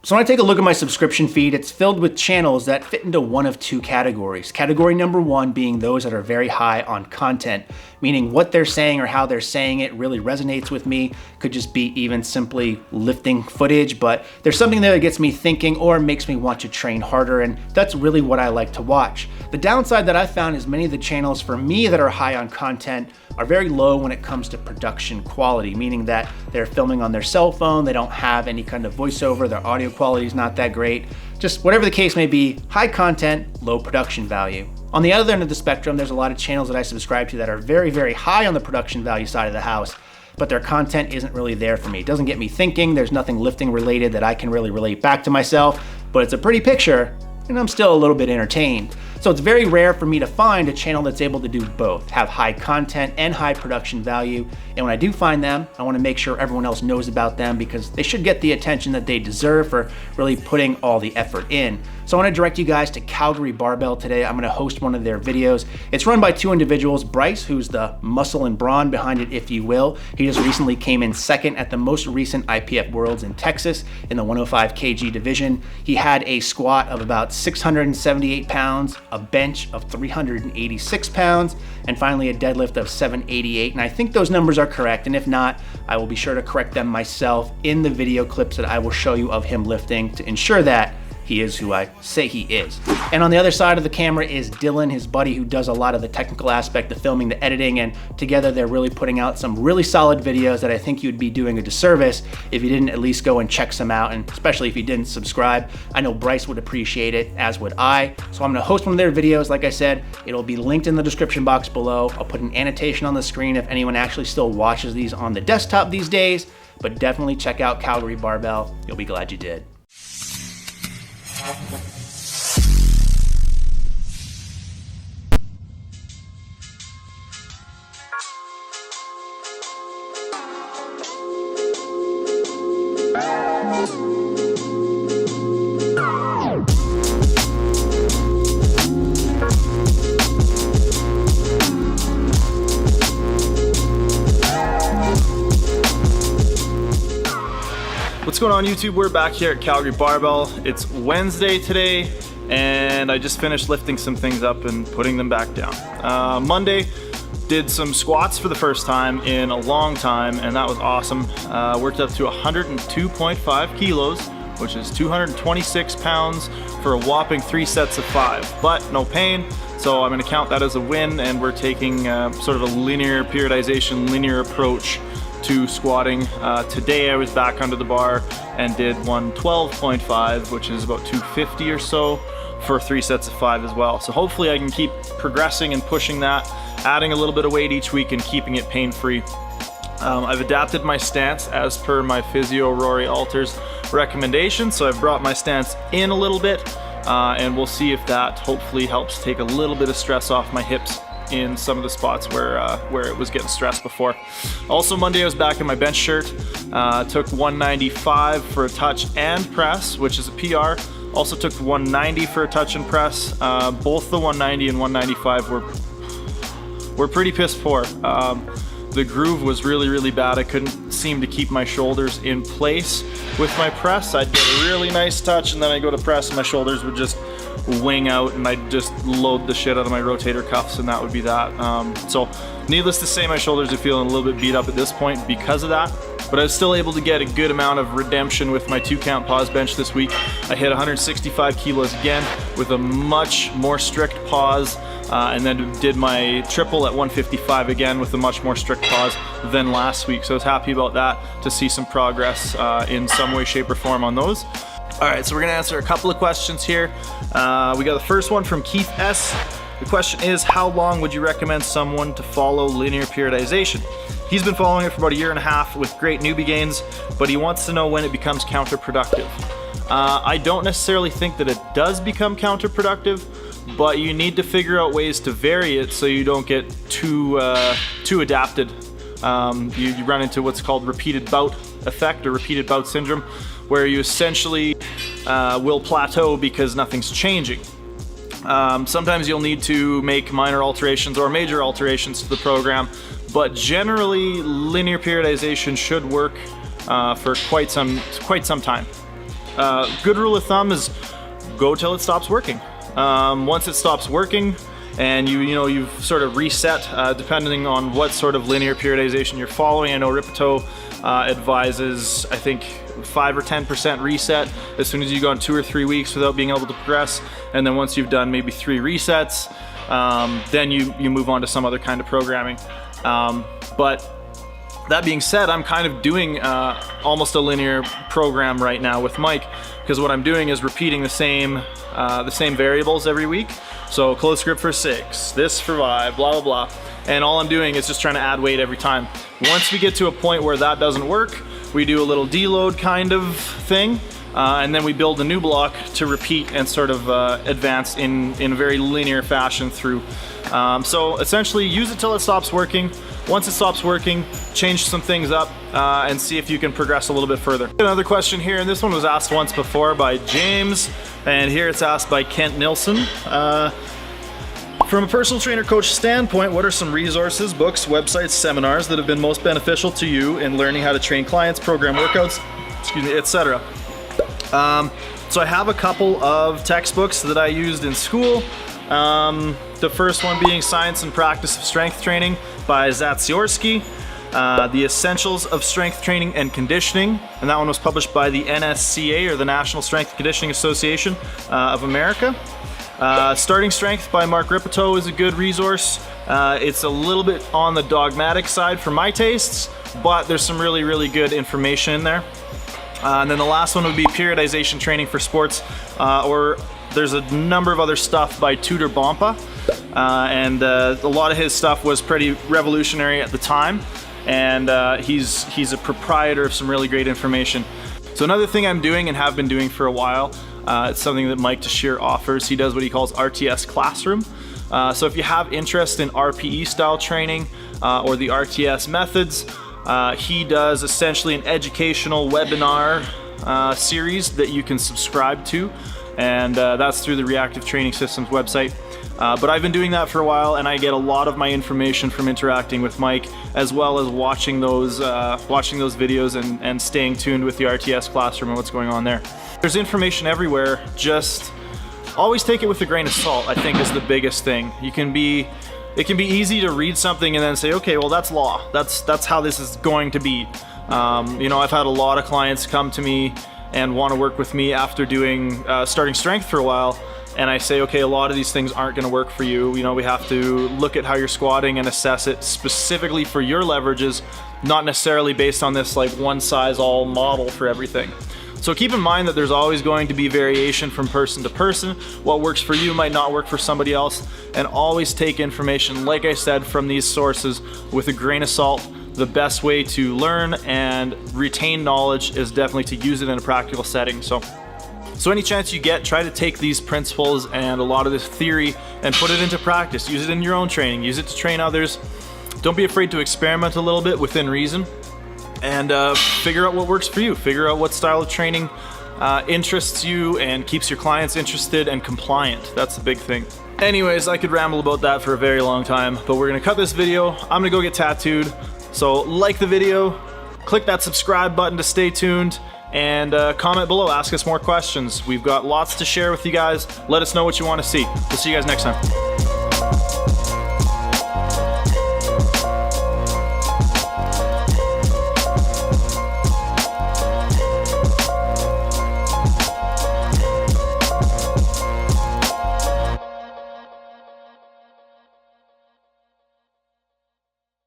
So when I take a look at my subscription feed, it's filled with channels that fit into one of two categories. Category number one being those that are very high on content, meaning what they're saying or how they're saying it really resonates with me. Could just be even simply lifting footage, but there's something there that gets me thinking or makes me want to train harder, and that's really what I like to watch. The downside that I found is many of the channels for me that are high on content are very low when it comes to production quality, meaning that they're filming on their cell phone, they don't have any kind of voiceover, their audio quality is not that great. Just whatever the case may be, high content, low production value. On the other end of the spectrum, there's a lot of channels that I subscribe to that are very, very high on the production value side of the house, but their content isn't really there for me. It doesn't get me thinking, there's nothing lifting related that I can really relate back to myself, but it's a pretty picture, and I'm still a little bit entertained. So it's very rare for me to find a channel that's able to do both, have high content and high production value. And when I do find them, I want to make sure everyone else knows about them because they should get the attention that they deserve for really putting all the effort in. So I want to direct you guys to Calgary Barbell today. I'm going to host one of their videos. It's run by two individuals, Bryce, who's the muscle and brawn behind it, if you will. He just recently came in second at the most recent IPF Worlds in Texas in the 105 kg division. He had a squat of about 678 pounds, a bench of 386 pounds, and finally a deadlift of 788. And I think those numbers are correct. And if not, I will be sure to correct them myself in the video clips that I will show you of him lifting to ensure that he is who I say he is. And on the other side of the camera is Dylan, his buddy, who does a lot of the technical aspect, the filming, the editing, and together they're really putting out some really solid videos that I think you'd be doing a disservice if you didn't at least go and check some out, and especially if you didn't subscribe. I know Bryce would appreciate it, as would I. So I'm gonna host one of their videos. Like I said, it'll be linked in the description box below. I'll put an annotation on the screen if anyone actually still watches these on the desktop these days, but definitely check out Calgary Barbell. You'll be glad you did. What's going on YouTube? We're back here at Calgary Barbell. It's Wednesday today and I just finished lifting some things up and putting them back down. Monday, did some squats for the first time in a long time and that was awesome. Worked up to 102.5 kilos, which is 226 pounds for a whopping 3 sets of 5, but no pain. So I'm gonna count that as a win, and we're taking sort of a linear periodization, linear approach to squatting. Today I was back under the bar and did 112.5, which is about 250 or so for 3 sets of 5 as well. So hopefully I can keep progressing and pushing that, adding a little bit of weight each week and keeping it pain-free. I've adapted my stance as per my physio Rory Alter's recommendation, so I've brought my stance in a little bit, and we'll see if that hopefully helps take a little bit of stress off my hips in some of the spots where it was getting stressed before. Also Monday I was back in my bench shirt, took 195 for a touch and press, which is a PR. Also took 190 for a touch and press. Both the 190 and 195 were pretty piss poor. The groove was really bad. I couldn't seem to keep my shoulders in place with my press. I'd get a really nice touch and then I'd go to press and my shoulders would just wing out and I'd just load the shit out of my rotator cuffs and that would be that. So needless to say, my shoulders are feeling a little bit beat up at this point because of that, but I was still able to get a good amount of redemption with my 2-count pause bench this week. I hit 165 kilos again with a much more strict pause, and then did my triple at 155 again with a much more strict pause than last week. So I was happy about that, to see some progress in some way, shape, or form on those. All right, so we're gonna answer a couple of questions here. We got the first one from Keith S. The question is, how long would you recommend someone to follow linear periodization? He's been following it for about 1.5 years with great newbie gains, but he wants to know when it becomes counterproductive. I don't necessarily think that it does become counterproductive, but you need to figure out ways to vary it so you don't get too adapted. You run into what's called repeated bout effect or repeated bout syndrome, where you essentially will plateau because nothing's changing. Sometimes you'll need to make minor alterations or major alterations to the program, but generally linear periodization should work for quite some time. Good rule of thumb is go till it stops working. Once it stops working and you've sort of reset, depending on what sort of linear periodization you're following. I know Ripito advises, I think, 5 or 10% reset as soon as you go on 2 or 3 weeks without being able to progress. And then once you've done maybe 3 resets, then you move on to some other kind of programming. But that being said, I'm kind of doing almost a linear program right now with Mike, because what I'm doing is repeating the same variables every week. So close grip for 6, this for 5, blah, blah, blah. And all I'm doing is just trying to add weight every time. Once we get to a point where that doesn't work, we do a little deload kind of thing, and then we build a new block to repeat and sort of advance in a very linear fashion through. So essentially, use it till it stops working. Once it stops working, change some things up and see if you can progress a little bit further. Another question here, and this one was asked once before by James, and here it's asked by Kent Nilsson. From a personal trainer coach standpoint, what are some resources, books, websites, seminars that have been most beneficial to you in learning how to train clients, program workouts, etc.? So I have a couple of textbooks that I used in school. The first one being Science and Practice of Strength Training by Zatsiorsky, The Essentials of Strength Training and Conditioning, and that one was published by the NSCA, or the National Strength and Conditioning Association of America. Starting Strength by Mark Ripito is a good resource. It's a little bit on the dogmatic side for my tastes, but there's some really, really good information in there. And then the last one would be Periodization Training for Sports, or there's a number of other stuff by Tudor Bompa, and a lot of his stuff was pretty revolutionary at the time, and he's a proprietor of some really great information. So another thing I'm doing and have been doing for a while, it's something that Mike Tashir offers. He does what he calls Rts Classroom. So if you have interest in RPE style training or the RTS methods, he does essentially an educational webinar series that you can subscribe to, and that's through the Reactive Training Systems website. But I've been doing that for a while, and I get a lot of my information from interacting with Mike, as well as watching those videos and staying tuned with the RTS Classroom and what's going on there. There's information everywhere, just always take it with a grain of salt, I think, is the biggest thing. It can be easy to read something and then say, okay, well, that's law. That's how this is going to be. I've had a lot of clients come to me and want to work with me after doing Starting Strength for a while, and I say, okay, a lot of these things aren't going to work for you. We have to look at how you're squatting and assess it specifically for your leverages, not necessarily based on this like one-size-all model for everything. So keep in mind that there's always going to be variation from person to person. What works for you might not work for somebody else, and always take information, like I said, from these sources with a grain of salt. The best way to learn and retain knowledge is definitely to use it in a practical setting. So any chance you get, try to take these principles and a lot of this theory and put it into practice. Use it in your own training, use it to train others. Don't be afraid to experiment a little bit within reason, and figure out what works for you. Figure out what style of training interests you and keeps your clients interested and compliant. That's the big thing. Anyways, I could ramble about that for a very long time, but we're gonna cut this video. I'm gonna go get tattooed. So like the video, click that subscribe button to stay tuned, and comment below, ask us more questions. We've got lots to share with you guys. Let us know what you want to see. We'll see you guys next time.